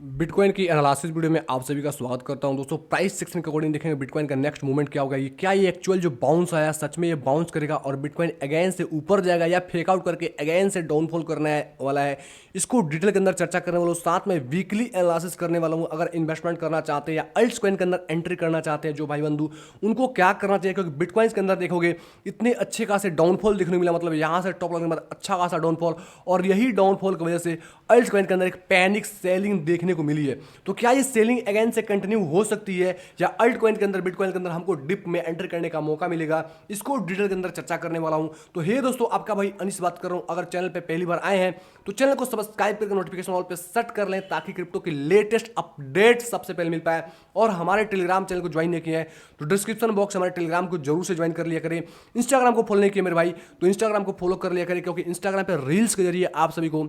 Bitcoin की analysis video में आप सभी का स्वागत करता हूं। दोस्तों प्राइस सेक्शन के अकॉर्डिंग देखेंगे बिटकॉइन का नेक्स्ट मूवमेंट क्या होगा। ये एक्चुअल जो बाउंस आया सच में ये बाउंस करेगा और बिटकॉइन अगेन से ऊपर जाएगा या फेक आउट करके अगेन से डाउनफॉल करने वाला है। इसको डिटेल के अंदर चर्चा करने वाला हूं, साथ में वीकली एनालिसिस करने वाला हूं। अगर इन्वेस्टमेंट करना चाहते हैं या अल्ट्स कॉइन के अंदर एंट्री करना चाहते हैं जो भाई बंधु, उनको क्या करना चाहिए, क्योंकि बिटकॉइंस के अंदर देखोगे इतने अच्छे खासे डाउनफॉल देखने को मिला। मतलब यहाँ से टॉप लगने के बाद अच्छा खासा डाउनफॉल, और यही डाउनफॉल की वजह से अल्ट्स कॉइन के अंदर एक पैनिक सेलिंग देखने को मिली है। तो क्या ये सेलिंग अगेन से कंटिन्यू हो सकती है या अल्ट कॉइन के अंदर बिटकॉइन के अंदर हमको डिप में एंटर करने का मौका मिलेगा, इसको डिटेल के अंदर चर्चा करने वाला हूं। तो हे दोस्तों, आपका भाई अनिश बात कर रहा हूं। अगर चैनल पे पहली बार आए हैं तो चैनल को सब्सक्राइब करके नोटिफिकेशन ऑल पे सेट कर लें ताकि क्रिप्टो की लेटेस्ट अपडेट सबसे पहले मिल पाए। और हमारे टेलीग्राम चैनल को ज्वाइन नहीं किया है तो डिस्क्रिप्शन बॉक्स हमारे टेलीग्राम को जरूर से ज्वाइन कर लिया करें। इंस्टाग्राम को फॉलो नहीं किया मेरे भाई तो इंस्टाग्राम को फॉलो कर लिया करें, क्योंकि इंस्टाग्राम पे रील्स के जरिए आप सभी को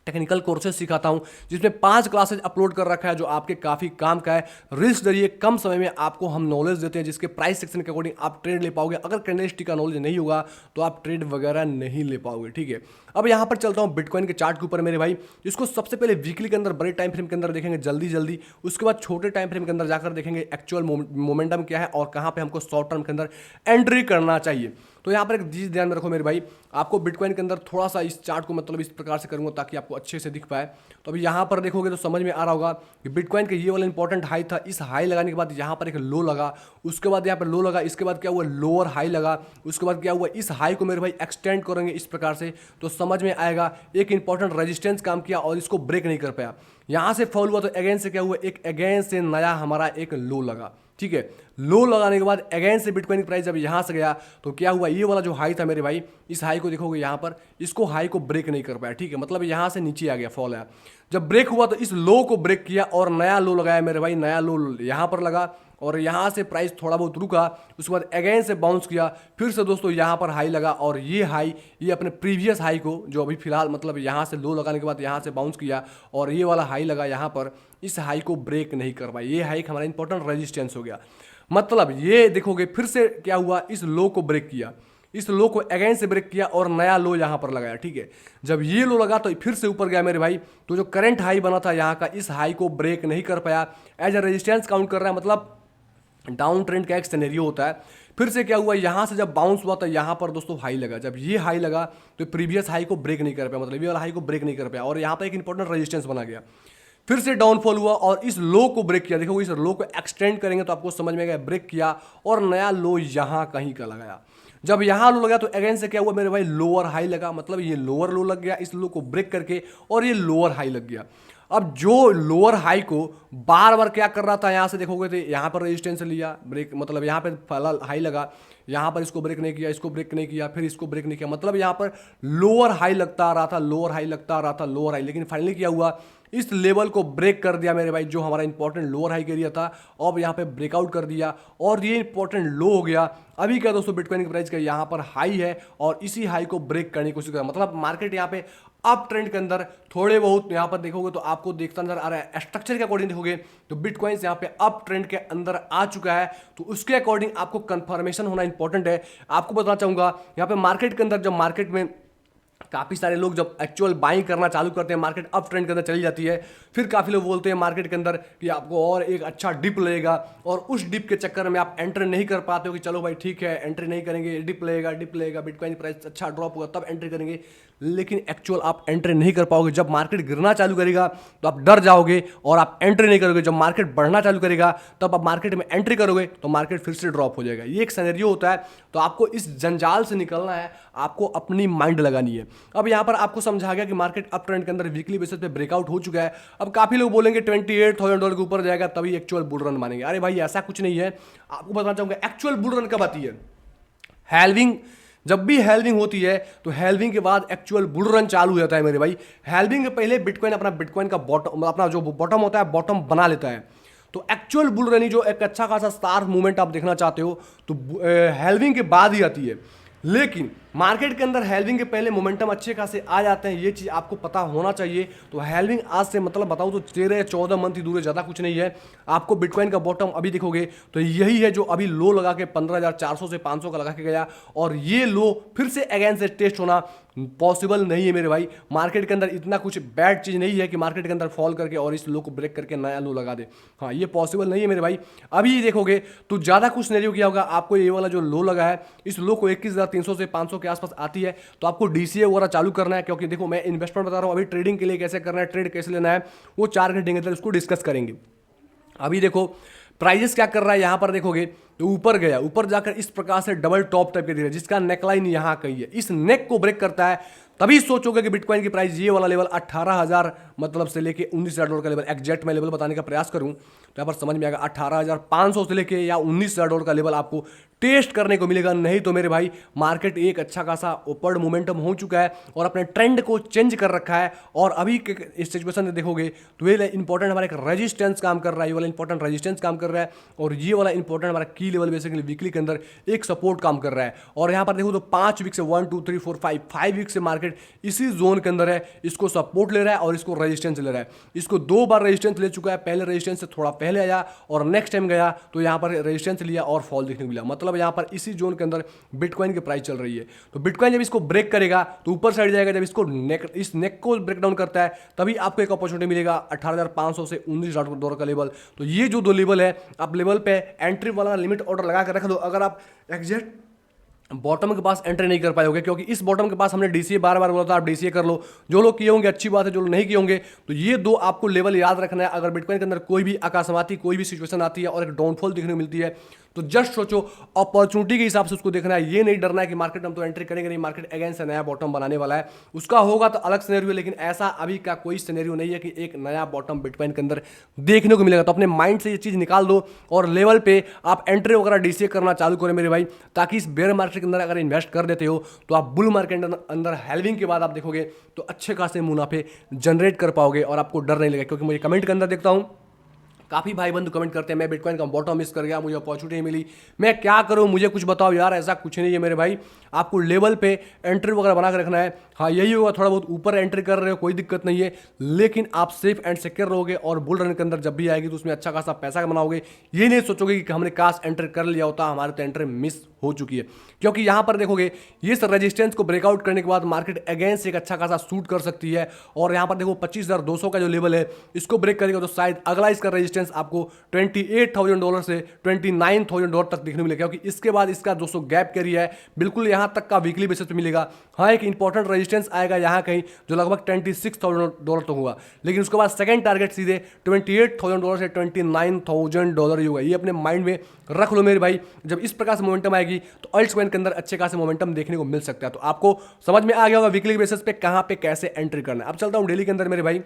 टेक्निकल कोर्सेज सिखाता हूं, जिसमें 5 क्लासेज अपलोड कर रखा है जो आपके काफ़ी काम का है। रील्स जरिए कम समय में आपको हम नॉलेज देते हैं जिसके प्राइस सेक्शन के अकॉर्डिंग आप ट्रेड ले पाओगे। अगर कैंडलस्टिक का नॉलेज नहीं होगा तो आप ट्रेड वगैरह नहीं ले पाओगे, ठीक है। अब यहाँ पर चलता हूँ बिटकॉइन के चार्ट के ऊपर मेरे भाई। इसको सबसे पहले वीकली के अंदर बड़े टाइम फ्रेम के अंदर देखेंगे जल्दी, उसके बाद छोटे टाइम फ्रेम के अंदर जाकर देखेंगे एक्चुअल मोमेंटम क्या है और कहाँ पे हमको शॉर्ट टर्म के अंदर एंट्री करना चाहिए। तो यहाँ पर एक चीज ध्यान में रखो मेरे भाई, आपको बिटकॉइन के अंदर थोड़ा सा इस चार्ट को मतलब इस प्रकार से करूंगा ताकि आपको अच्छे से दिख पाए। तो अभी यहाँ पर देखोगे तो समझ में आ रहा होगा कि बिटकॉइन का ये वाला इंपॉर्टेंट हाई था। इस हाई लगाने के बाद यहाँ पर एक लो लगा, उसके बाद यहाँ पर लो लगा, इसके बाद क्या हुआ लोअर हाई लगा, उसके बाद क्या हुआ इस हाई को मेरे भाई एक्सटेंड करेंगे इस प्रकार से तो समझ में आएगा एक इंपॉर्टेंट रेजिस्टेंस काम किया और इसको ब्रेक नहीं कर पाया। यहाँ से फॉल हुआ तो अगेन से क्या हुआ, एक अगेन से नया हमारा एक लो लगा, ठीक है। लो लगाने के बाद अगेन से बिटकॉइन की प्राइस जब यहां से गया तो क्या हुआ, ये वाला जो हाई था मेरे भाई, इस हाई को देखोगे यहां पर, इसको हाई को ब्रेक नहीं कर पाया, ठीक है। मतलब यहां से नीचे आ गया, फॉल आया। जब ब्रेक हुआ तो इस लो को ब्रेक किया और नया लो लगाया मेरे भाई, नया लो यहां पर लगा और यहां से प्राइस थोड़ा बहुत रुका, उसके बाद अगेन से बाउंस किया, फिर से दोस्तों यहां पर हाई लगा और ये हाई ये अपने प्रीवियस हाई को जो अभी फिलहाल मतलब यहां से लो लगाने के बाद यहां से बाउंस किया और ये वाला हाई लगा यहां पर, इस हाई को ब्रेक नहीं कर पाया। ये हाई हमारा इंपॉर्टेंट रेजिस्टेंस हो गया। मतलब ये देखोगे फिर से क्या हुआ, इस लो को ब्रेक किया, इस लो को अगेन से ब्रेक किया और नया लो यहां पर लगाया, ठीक है। जब ये लो लगा तो फिर से ऊपर गया मेरे भाई। तो जो करंट हाई बना था यहां का, इस हाई को ब्रेक नहीं कर पाया, एज अ रेजिस्टेंस काउंट कर रहा है। मतलब डाउन ट्रेंड का एक सिनेरियो होता है। फिर से क्या हुआ, यहां से जब बाउंस हुआ तो यहां पर दोस्तों हाई लगा। जब ये हाई लगा तो प्रीवियस हाई को ब्रेक नहीं कर पाया, मतलब ये वाला हाई को ब्रेक नहीं कर पाया और यहां पर एक इंपॉर्टेंट रेजिस्टेंस बना गया। फिर से डाउनफॉल हुआ और इस लो को ब्रेक किया। देखो इस लो को एक्सटेंड करेंगे तो आपको समझ में आएगा, ब्रेक किया और नया लो यहां कहीं का लगाया। जब यहां लो लगा तो अगेन से क्या हुआ मेरे भाई, लोअर हाई लगा, मतलब ये लोअर लो लग गया इस लो को ब्रेक करके और ये लोअर हाई लग गया। अब जो लोअर हाई को बार बार क्या कर रहा था, यहां से देखोगे तो यहां पर रेजिस्टेंस लिया ब्रेक, मतलब यहां पे पहला हाई लगा, यहां पर इसको ब्रेक नहीं किया, इसको ब्रेक नहीं किया, फिर इसको ब्रेक नहीं किया। मतलब यहां पर लोअर हाई लगता आ रहा था, लोअर हाई लगता आ रहा था, लोअर हाई, लेकिन फाइनली क्या हुआ, इस लेवल को ब्रेक कर दिया मेरे भाई, जो हमारा इंपॉर्टेंट लोअर हाई एरिया था। अब यहाँ पे ब्रेकआउट कर दिया और ये इंपॉर्टेंट लो हो गया। अभी क्या दोस्तों, बिटकॉइन की प्राइस का यहाँ पर हाई है और इसी हाई को ब्रेक करने की कोशिश कर रहा है। मतलब मार्केट यहाँ पे अप ट्रेंड के अंदर थोड़े बहुत यहाँ पर देखोगे तो आपको देखता नजर आ रहा है। स्ट्रक्चर के अकॉर्डिंग देखोगे तो बिटकॉइंस यहाँ पे अप ट्रेंड के अंदर आ चुका है, तो उसके अकॉर्डिंग आपको कंफर्मेशन होना इंपॉर्टेंट है। आपको बताना चाहूंगा यहाँ पे मार्केट के अंदर, जब मार्केट में काफ़ी सारे लोग जब एक्चुअल बाइंग करना चालू करते हैं, मार्केट अप ट्रेंड के अंदर चली जाती है, फिर काफ़ी लोग बोलते हैं मार्केट के अंदर कि आपको और एक अच्छा डिप लगेगा और उस डिप के चक्कर में आप एंट्री नहीं कर पाते हो कि चलो भाई ठीक है एंट्री नहीं करेंगे, डिप लगेगा बिटकॉइन प्राइस अच्छा ड्रॉप होगा तब एंट्री करेंगे। लेकिन एक्चुअल आप एंट्री नहीं कर पाओगे। जब मार्केट गिरना चालू करेगा तो आप डर जाओगे और आप एंट्री नहीं करोगे। जब मार्केट बढ़ना चालू करेगा तब आप मार्केट में एंट्री करोगे तो मार्केट फिर से ड्रॉप हो जाएगा। ये एक सिनेरियो होता है। तो आपको इस जंजाल से निकलना है, आपको अपनी माइंड लगानी है। अब यहाँ पर आपको समझा गया कि मार्केट अप ट्रेंड के अंदर वीकली बेसिस पे ब्रेकआउट हो चुका है। अब काफी लोग बोलेंगे $28,000 के ऊपर जाएगा तभी एक्चुअल बुल रन मानेंगे। अरे भाई ऐसा कुछ नहीं है। आपको बताना चाहूंगा एक्चुअल बुल रन कब आती है, हेल्विंग, जब भी हेल्विंग होती है तो हेल्विंग के बाद एक्चुअल बुल रन चालू हो जाता है मेरे भाई। हेल्विंग के पहले बिटकॉइन का बॉटम, अपना जो बॉटम होता है बॉटम बना लेता है। तो एक्चुअल बुल रन जो एक अच्छा खासा स्टार मूवमेंट आप देखना चाहते हो तो हेल्विंग के बाद ही आती है। लेकिन मार्केट के अंदर हेल्विंग के पहले मोमेंटम अच्छे खासे आ जाते हैं, ये चीज़ आपको पता होना चाहिए। तो हेल्विंग आज से मतलब बताऊँ तो 13-14 मंथ ही दूर है, ज़्यादा कुछ नहीं है। आपको बिटकॉइन का बॉटम अभी देखोगे तो यही है जो अभी लो लगा के 15,400 से 500 का लगा के गया, और ये लो फिर से अगेन से टेस्ट होना पॉसिबल नहीं है मेरे भाई। मार्केट के अंदर इतना कुछ बैड चीज़ नहीं है कि मार्केट के अंदर फॉल करके और इस लो को ब्रेक करके नया लो लगा दे। हाँ, ये पॉसिबल नहीं है मेरे भाई। अभी देखोगे तो ज़्यादा कुछ सिनेरियो क्या होगा, आपको ये वाला जो लो लगा है इस लो को 21,300 से 500 के आसपास आती है तो आपको डीसीए वगैरह चालू करना है। क्योंकि देखो मैं इन्वेस्टमेंट बता रहा हूँ, अभी ट्रेडिंग के लिए कैसे करना है, ट्रेड कैसे लेना है, वो 4 घंटे के अंदर उसको डिस्कस करेंगे। अभी देखो प्राइजेस क्या कर रहा है, यहां पर देखोगे तो ऊपर गया, ऊपर जाकर इस प्रकार से डबल टॉप टाइप के दे रहा है जिसका नेकलाइन यहां कहीं है, इस नेक को ब्रेक करता है तभी सोचोगे कि बिटकॉइन की प्राइस ये वाला लेवल 18,000 मतलब से लेके 19,000 डॉलर का लेवल, एग्जैक्ट मैं लेवल बताने का प्रयास करूं तो यहाँ पर समझ में आएगा 18,500 से लेके या 19,000 डॉलर का लेवल आपको टेस्ट करने को मिलेगा। नहीं तो मेरे भाई मार्केट एक अच्छा खासा ऊपर मोमेंटम हो चुका है और अपने ट्रेंड को चेंज कर रखा है। और अभी के इस सिचुएशन में देखोगे तो ये इंपॉर्टेंट हमारा एक रेजिस्टेंस काम कर रहा है, ये वाला इंपॉर्टेंट रेजिस्टेंस काम कर रहा है, और ये वाला इंपॉर्टेंट हमारा की लेवल बेसिकली वीकली के अंदर एक सपोर्ट काम कर रहा है। और यहाँ पर देखो तो 5 वीक से 1 2 3 4 5 वीक से मार्केट इसी जोन के अंदर है, इसको सपोर्ट ले रहा है और इसको रेजिस्टेंस ले रहा है। इसको 2 बार रेजिस्टेंस ले चुका है, पहले रेजिस्टेंस से थोड़ा पहले आया और नेक्स्ट टाइम गया तो यहाँ पर रेजिस्टेंस लिया और फॉल देखने को मिला। मतलब यहाँ पर इसी जोन के अंदर बिटकॉइन की प्राइस चल रही है। तो बिटकॉइन जब इसको ब्रेक करेगा तो ऊपर साइड जाएगा, जब इसको इस नेक को ब्रेक डाउन करता है तभी आपको एक अपॉर्चुनिटी मिलेगा 18,500 से 19,000 डॉलर का लेवल। तो ये जो 2 लेवल है, आप लेवल पे एंट्री वाला लिमिट ऑर्डर लगा कर रख दो। अगर आप एग्जैक्ट बॉटम के पास एंट्री नहीं कर पाओगे, क्योंकि इस बॉटम के पास हमने डीसीए बार बार बोला था आप डीसीए कर लो, जो लोग किए होंगे अच्छी बात है, जो लोग नहीं किए होंगे तो ये 2 आपको लेवल याद रखना है। अगर बिटकॉइन के अंदर कोई भी अकस्माती कोई भी सिचुएशन आती है और एक डाउनफॉल देखने को मिलती है तो जस्ट सोचो अपॉर्चुनिटी के हिसाब से उसको देखना है। ये नहीं डरना है कि मार्केट हम तो एंट्री करेंगे नहीं, मार्केट अगेन से नया बॉटम बनाने वाला है, उसका होगा तो अलग सिनेरियो है। लेकिन ऐसा अभी का कोई सिनेरियो नहीं है कि एक नया बॉटम बिटकॉइन के अंदर देखने को मिलेगा। तो अपने माइंड से ये चीज़ निकाल दो और लेवल पे आप एंट्री वगैरह डीसीए करना चालू करें मेरे भाई, ताकि इस बेयर मार्केट के अंदर अगर इन्वेस्ट कर देते हो तो आप बुल मार्केट के अंदर हेल्विंग के बाद आप देखोगे तो अच्छे खासे मुनाफे जनरेट कर पाओगे और आपको डर नहीं लगेगा। क्योंकि मुझे कमेंट के अंदर देखता हूँ काफ़ी भाई बंधु कमेंट करते हैं मैं बिटकॉइन का बॉटम मिस कर गया, मुझे अपॉर्चुनिटी मिली, मैं क्या करूं, मुझे कुछ बताओ यार। ऐसा कुछ नहीं है मेरे भाई, आपको लेवल पे एंट्री वगैरह बना कर रखना है। हाँ यही होगा, थोड़ा बहुत ऊपर एंट्री कर रहे हो कोई दिक्कत नहीं है, लेकिन आप सेफ एंड सिक्योर रहोगे और बुल रन के अंदर जब भी आएगी तो उसमें अच्छा खासा पैसा बनाओगे। ये नहीं सोचोगे कि हमने काश एंट्री कर लिया होता, हमारे तो एंट्री मिस हो चुकी है। क्योंकि यहां पर देखोगे ये रेजिस्टेंस को ब्रेकआउट करने के बाद मार्केट अगेन से एक अच्छा खासा शूट कर सकती है। और यहां पर देखो 25,200 का जो लेवल है इसको ब्रेक करेगा तो शायद अगला इसका रेजिस्टेंस आपको 28,000 डॉलर से 29,000 डॉलर तक देखने को मिलेगा। क्योंकि इसके बाद इसका 200 गैप कैरी है बिल्कुल यहां तक का वीकली बेसिस पे मिलेगा। हाँ एक इंपॉर्टेंट रेजिस्टेंस आएगा यहां कहीं जो लगभग 26,000 डॉलर तक होगा, लेकिन उसके बाद सेकंड टारगेट सीधे 28,000 डॉलर से 29,000 डॉलर ही होगा। ये अपने माइंड में रख लो मेरे भाई। जब इस प्रकार से मोमेंटम आएगी तो अल्ट्स कॉइन के अंदर अच्छे खासे मोमेंटम देखने को मिल सकता है। तो आपको समझ में आ गया होगा वीकली बेसिस पे कहां पे कैसे एंट्री करना है। अब चलता हूं डेली के अंदर मेरे भाई,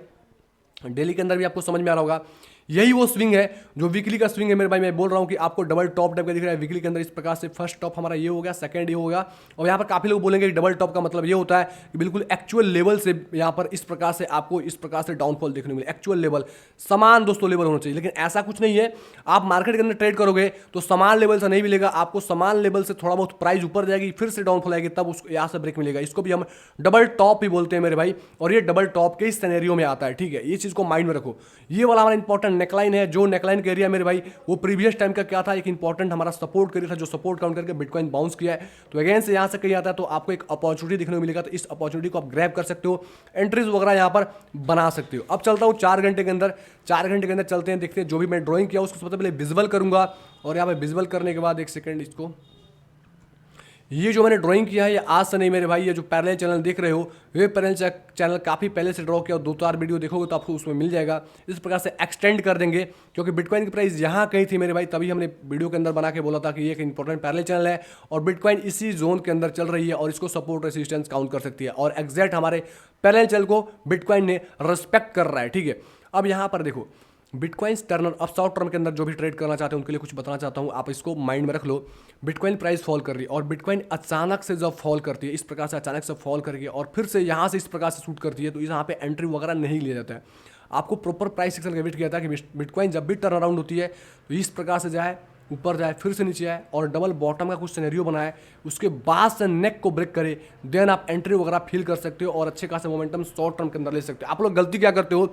डेली के अंदर भी आपको समझ में आ रहा होगा यही वो स्विंग है जो वीकली का स्विंग है मेरे भाई। मैं बोल रहा हूँ कि आपको डबल टॉप टाइप का दिख रहा है वीकली के अंदर। इस प्रकार से फर्स्ट टॉप हमारा ये हो गया, सेकंड ये हो गया, और यहाँ पर काफी लोग बोलेंगे कि डबल टॉप का मतलब ये होता है कि बिल्कुल एक्चुअल लेवल से यहाँ पर इस प्रकार से आपको इस प्रकार से डाउनफॉल देखने को मिले। एक्चुअल लेवल समान दोस्तों लेवल होना चाहिए, लेकिन ऐसा कुछ नहीं है। आप मार्केट के अंदर ट्रेड करोगे तो समान लेवल से नहीं मिलेगा आपको, समान लेवल से थोड़ा बहुत प्राइस ऊपर जाएगी फिर से डाउनफॉल आएगी तब उसको यहाँ से ब्रेक मिलेगा। इसको भी हम डबल टॉप ही बोलते हैं मेरे भाई, और ये डबल टॉप के इस सिनेरियो में आता है। ठीक है, ये चीज को माइंड में रखो। ये वाला हमारा इंपॉर्टेंट नेकलाइन है, जो नेकलाइन का एरिया मेरे भाई वो प्रीवियस टाइम का क्या था, एक इंपॉर्टेंट हमारा सपोर्ट एरिया था जो सपोर्ट काउंट करके बिटकॉइन बाउंस किया है। तो अगेन से यहां से कहीं आता है तो आपको एक अपॉर्चुनिटी देखने को मिलेगा, तो इस अपॉर्चुनिटी को आप ग्रैब कर सकते हो, एंट्रीज वगैरह यहां पर बना सकते हो। अब चलता हूं 4 घंटे के अंदर, 4 घंटे के अंदर चलते हैं, देखते हैं जो भी मैं ड्रॉइंग किया उसको सबसे पहले विजुअल करूंगा। और यहां पर विजुअल करने के बाद एक सेकेंड, इसको ये जो मैंने ड्राइंग किया है ये आज से नहीं मेरे भाई, ये जो पैरेलल चैनल देख रहे हो ये पैरेलल चैनल काफ़ी पहले से ड्रॉ किया, 2-4 वीडियो देखोगे तो आपको उसमें मिल जाएगा। इस प्रकार से एक्सटेंड कर देंगे क्योंकि बिटकॉइन की प्राइस यहाँ कहीं थी मेरे भाई, तभी हमने वीडियो के अंदर बना के बोला था कि ये एक इंपॉर्टेंट पैरेलल चैनल है और बिटकॉइन इसी जोन के अंदर चल रही है और इसको सपोर्ट रेसिस्टेंस काउंट कर सकती है। और एग्जैक्ट हमारे पैरेलल चैनल को बिटकॉइन ने रिस्पेक्ट कर रहा है। ठीक है, अब यहाँ पर देखो बिटकॉइन टर्नर अब शॉर्ट टर्म के अंदर जो भी ट्रेड करना चाहते हैं उनके लिए कुछ बताना चाहता हूं, आप इसको माइंड में रख लो। बिटकॉइन प्राइस फॉल कर रही है और बिटकॉइन अचानक से जब फॉल करती है इस प्रकार से अचानक से फॉल करके और फिर से यहाँ से इस प्रकार से शूट करती है तो यहाँ पे एंट्री वगैरह नहीं लिया जाता है। आपको प्रॉपर प्राइस सेक्शन का वेट किया था कि बिटकॉइन जब भी टर्न अराउंड होती है तो इस प्रकार से जो है ऊपर जाए, फिर से नीचे आए और डबल बॉटम का कुछ सिनेरियो बनाए, उसके बाद से नेक को ब्रेक करे, देन आप एंट्री वगैरह फील कर सकते हो और अच्छे खासे मोमेंटम शॉर्ट टर्म के अंदर ले सकते हो। आप लोग गलती क्या करते हो,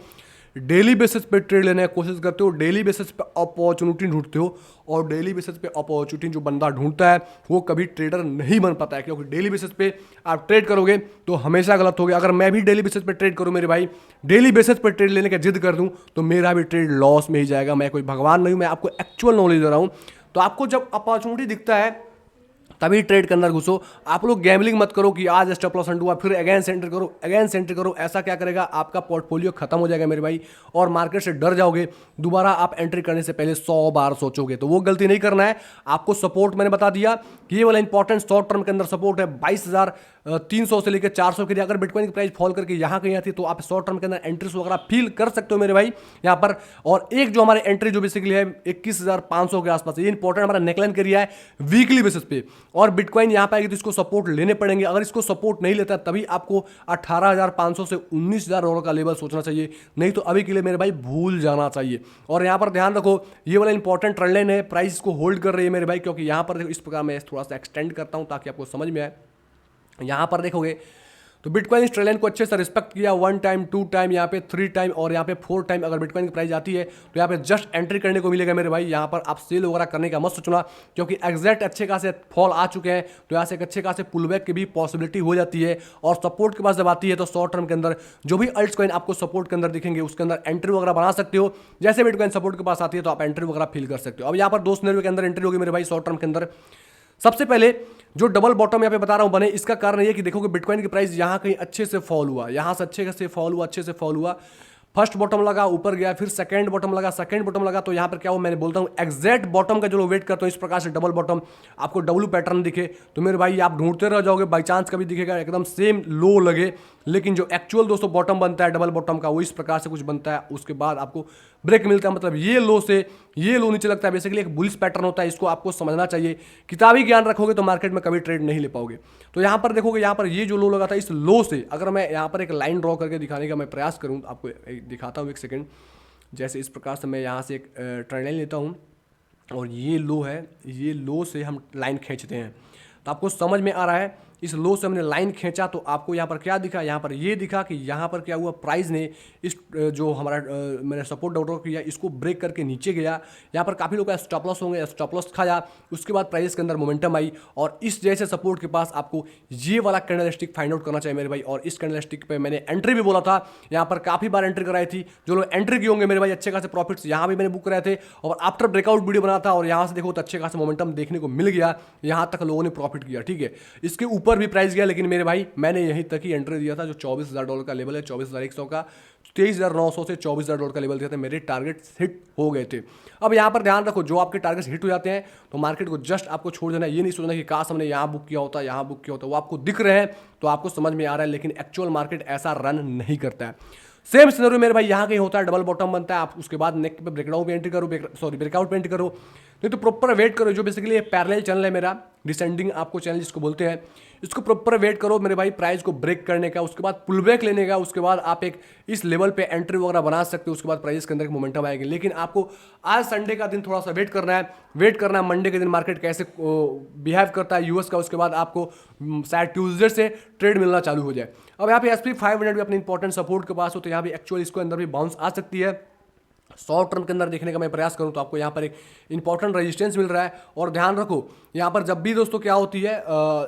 डेली बेसिस पे ट्रेड लेने की कोशिश करते हो, डेली बेसिस पे अपॉर्चुनिटी ढूंढते हो और डेली बेसिस पे अपॉर्चुनिटी जो बंदा ढूंढता है वो कभी ट्रेडर नहीं बन पाता है, क्योंकि डेली बेसिस पे आप ट्रेड करोगे तो हमेशा गलत होगे। अगर मैं भी डेली बेसिस पे ट्रेड करूं मेरे भाई, डेली बेसिस पे ट्रेड लेने का जिद कर दूं तो मेरा भी ट्रेड लॉस में ही जाएगा। मैं कोई भगवान नहीं हूं, मैं आपको एक्चुअल नॉलेज दे रहा हूं। तो आपको जब अपॉर्चुनिटी दिखता है तभी ट्रेड के अंदर घुसो। आप लोग गैम्बलिंग मत करो कि आज स्टॉप लॉस हुआ फिर अगेन एंटर करो, अगेन एंटर करो। ऐसा क्या करेगा, आपका पोर्टफोलियो खत्म हो जाएगा मेरे भाई और मार्केट से डर जाओगे। दोबारा आप एंट्री करने से पहले 100 बार सोचोगे, तो वो गलती नहीं करना है। आपको सपोर्ट मैंने बता दिया, ये वाला इंपॉर्टेंट शॉर्ट टर्म के अंदर सपोर्ट है 22,300 से लेकर 400 के लिए। अगर बिटकॉइन की प्राइस फॉल करके यहाँ कहीं आती है तो आप शॉर्ट टर्म के अंदर एंट्रीज वगैरह फील कर सकते हो मेरे भाई यहाँ पर। और एक जो हमारे एंट्री जो बेसिकली है 21,500 के आसपास, ये इंपॉर्टेंट हमारा नेकलाइन करिया है वीकली बेसिस पे। और बिटकॉइन यहाँ पे आएगी तो इसको सपोर्ट लेने पड़ेंगे। अगर इसको सपोर्ट नहीं लेता तभी आपको 18,500 से 19,000 डॉलर का लेवल सोचना चाहिए, नहीं तो अभी के लिए मेरे भाई भूल जाना चाहिए। और यहाँ पर ध्यान रखो, ये वाला इंपॉर्टेंट ट्रेंड लाइन है, प्राइस इसको होल्ड कर रही है मेरे भाई, क्योंकि यहाँ पर देखो इस प्रकार मैं थोड़ा सा एक्सटेंड करता हूँ ताकि आपको समझ में आए। यहाँ पर देखोगे तो बिटकॉइन इस ट्रेंड लाइन को अच्छे से रिस्पेक्ट किया, 1 टाइम 2 टाइम, यहाँ पे 3 टाइम और यहाँ पे 4 टाइम। अगर बिटकॉइन की प्राइस आती है तो यहाँ पे जस्ट एंट्री करने को मिलेगा मेरे भाई। यहाँ पर आप सेल वगैरह करने का मत सोचना, क्योंकि एग्जैक्ट अच्छे खासे फॉल आ चुके हैं, तो यहाँ से एक अच्छे खासे पुलबैक की भी पॉसिबिलिटी हो जाती है। और सपोर्ट के पास जब आती है तो शॉर्ट टर्म के अंदर जो भी अल्ट्स कॉइन आपको सपोर्ट के अंदर दिखेंगे उसके अंदर एंट्री वगैरह बना सकते हो। जैसे बिटकॉइन सपोर्ट के पास आती है तो आप एंट्री वगैरह फील कर सकते हो। अब यहाँ पर 2 सिनेरियो के अंदर एंट्री होगी मेरे भाई शॉर्ट टर्म के अंदर। सबसे पहले जो डबल बॉटम यहाँ पे बता रहा हूं बने, इसका कारण ये कि देखोगे बिटकॉइन की प्राइस यहां कहीं अच्छे से फॉल हुआ, यहां से अच्छे से फॉल हुआ, अच्छे से फॉल हुआ। फर्स्ट बॉटम लगा ऊपर गया, फिर सेकंड बॉटम लगा, सेकंड बॉटम लगा, तो यहां पर क्या हुआ, मैंने बोलता हूं एग्जैक्ट बॉटम का जो लोग वेट करते हो इस प्रकार से डबल बॉटम आपको डब्ल्यू पैटर्न दिखे तो मेरे भाई आप ढूंढते रह जाओगे। बाई चांस कभी दिखेगा एकदम सेम लो लगे, लेकिन जो एक्चुअल दोस्तों बॉटम बनता है डबल बॉटम का वो इस प्रकार से कुछ बनता है, उसके बाद आपको ब्रेक मिलता है। मतलब ये लो से ये लो नीचे लगता है, बेसिकली एक बुलिश पैटर्न होता है, इसको आपको समझना चाहिए। किताबी ज्ञान रखोगे तो मार्केट में कभी ट्रेड नहीं ले पाओगे। तो यहाँ पर देखोगे, यहाँ पर ये जो लो लगा था इस लो से अगर मैं यहाँ पर एक लाइन ड्रॉ करके दिखाने का मैं प्रयास करूँ, आपको दिखाता हूँ एक सेकेंड। जैसे इस प्रकार से मैं यहाँ से एक ट्रेंड लाइन लेता हूँ और ये लो है, ये लो से हम लाइन खींचते हैं तो आपको समझ में आ रहा है इस लो से हमने लाइन खींचा तो आपको यहाँ पर क्या दिखा, यहाँ पर ये दिखा कि यहाँ पर क्या हुआ, प्राइस ने इस जो हमारा मैंने सपोर्ट ड्रॉ किया इसको ब्रेक करके नीचे गया। यहाँ पर काफ़ी लोग का स्टॉप लॉस होंगे, स्टॉप लॉस खाया, उसके बाद प्राइस के अंदर मोमेंटम आई और इस जैसे सपोर्ट के पास आपको ये वाला कैंडलस्टिक फाइंड आउट करना चाहिए मेरे भाई। और इस कैंडलस्टिक पे मैंने एंट्री भी बोला था, यहाँ पर काफ़ी बार एंट्री कराई थी। जो लोग एंट्री किए होंगे मेरे भाई अच्छे खासे प्रॉफिट्स यहाँ भी मैंने बुक कराए थे और आफ्टर ब्रेकआउट वीडियो बना था और यहाँ से देखो तो अच्छे खासे मोमेंटम देखने को मिल गया, यहाँ तक लोगों ने प्रॉफिट किया। ठीक है, इसके ऊपर भी प्राइस गया, लेकिन मेरे भाई मैंने यहीं तक ही एंट्री दिया था जो $24,000 का लेवल है, 24,100 का, 23,900 से $24,000 का लेवल दिया था, मेरे टारगेट हिट हो गए थे। अब यहाँ पर ध्यान रखो, जो आपके टारगेट हिट हो जाते हैं तो मार्केट को जस्ट आपको छोड़ देना है। ये नहीं सोचना कि काश हमने यहाँ बुक किया होता, यहाँ बुक किया होता। वो आपको दिख रहे हैं तो आपको समझ में आ रहा है, लेकिन एक्चुअल मार्केट ऐसा रन नहीं करता है। सेम सिनेरियो मेरे भाई यहाँ कहीं होता है, डबल बॉटम बनता है, आप उसके बाद नेक पे ब्रेकडाउन पे एंट्री करो, ब्रेकआउट पे एंट्री करो, नहीं तो प्रॉपर वेट करो। जो बेसिकली पैरेलल चैनल है मेरा, डिसेंडिंग आपको चैनल जिसको बोलते हैं, इसको प्रॉपर वेट करो मेरे भाई प्राइस को ब्रेक करने का, उसके बाद पुल बैक लेने का, उसके बाद आप एक इस लेवल पे एंट्री वगैरह बना सकते हो, उसके बाद प्राइस के अंदर मोमेंटम आएगी। लेकिन आपको आज संडे का दिन थोड़ा सा वेट करना है, मंडे के दिन मार्केट कैसे बिहेव करता है यूएस का, उसके बाद आपको शायद ट्यूसडे से ट्रेड मिलना चालू हो जाए। अब यहाँ पे SP 500 भी अपने इंपॉर्टेंट सपोर्ट के पास हो, तो यहाँ पे एक्चुअली इसको अंदर भी बाउंस आ सकती है। शॉर्ट टर्म के अंदर देखने का मैं प्रयास करूं तो आपको यहाँ पर एक इंपॉर्टेंट रेजिस्टेंस मिल रहा है। और ध्यान रखो यहाँ पर जब भी दोस्तों क्या होती है,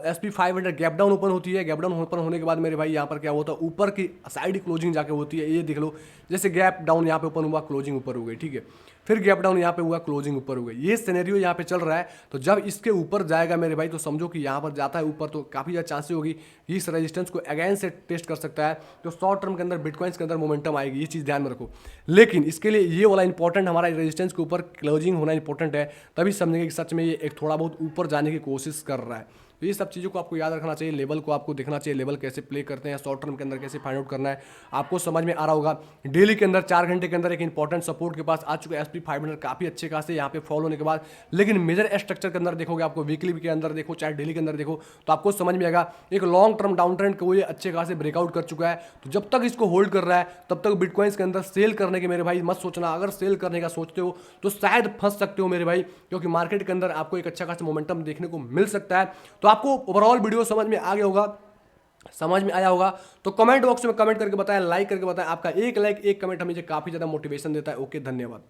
SP 500 गैप डाउन ओपन होती है, गैप डाउन ओपन होने के बाद मेरे भाई यहाँ पर क्या होता है, ऊपर की साइड क्लोजिंग जाके होती है। ये देख लो, जैसे गैप डाउन यहाँ पे ओपन हुआ, क्लोजिंग ऊपर हो गई, ठीक है, फिर गैप डाउन यहाँ पे हुआ, क्लोजिंग ऊपर हो गई, ये सिनेरियो यहाँ पे चल रहा है। तो जब इसके ऊपर जाएगा मेरे भाई तो समझो कि यहाँ पर जाता है ऊपर तो काफ़ी ज़्यादा चांसेस होगी कि इस रेजिस्टेंस को अगेन से टेस्ट कर सकता है, तो शॉर्ट टर्म के अंदर बिटकॉइंस के अंदर मोमेंटम आएगी, ये चीज़ ध्यान में रखो। लेकिन इसके लिए ये वाला इंपॉर्टेंट, हमारा रेजिस्टेंस के ऊपर क्लोजिंग होना इंपॉर्टेंट है, तभी समझेंगे कि सच में ये एक थोड़ा बहुत ऊपर जाने की कोशिश कर रहा है। तो ये सब चीज़ों को आपको याद रखना चाहिए, लेवल को आपको देखना चाहिए, लेवल कैसे प्ले करते हैं, शॉर्ट टर्म के अंदर कैसे फाइंड आउट करना है, आपको समझ में आ रहा होगा। डेली के अंदर 4 घंटे के अंदर एक इंपॉर्टेंट सपोर्ट के पास आ चुका है SP 500 काफ़ी अच्छे खासे यहाँ पे फॉलो होने के बाद। लेकिन मेजर स्ट्रक्चर के अंदर देखोगे, आपको वीकली के अंदर देखो चाहे डेली के अंदर देखो, तो आपको समझ में आएगा एक लॉन्ग टर्म डाउन ट्रेंड को ये अच्छे खासे ब्रेकआउट कर चुका है। तो जब तक इसको होल्ड कर रहा है तब तक बिटकॉइंस के अंदर सेल करने के मेरे भाई मत सोचना। अगर सेल करने का सोचते हो तो शायद फंस सकते हो मेरे भाई, क्योंकि मार्केट के अंदर आपको एक अच्छा खासा मोमेंटम देखने को मिल सकता है। तो आपको ओवरऑल वीडियो समझ में आ गया होगा, समझ में आया होगा तो कमेंट बॉक्स में कमेंट करके बताएं, लाइक करके बताएं। आपका एक लाइक एक कमेंट हमें काफी ज्यादा मोटिवेशन देता है। ओके, धन्यवाद।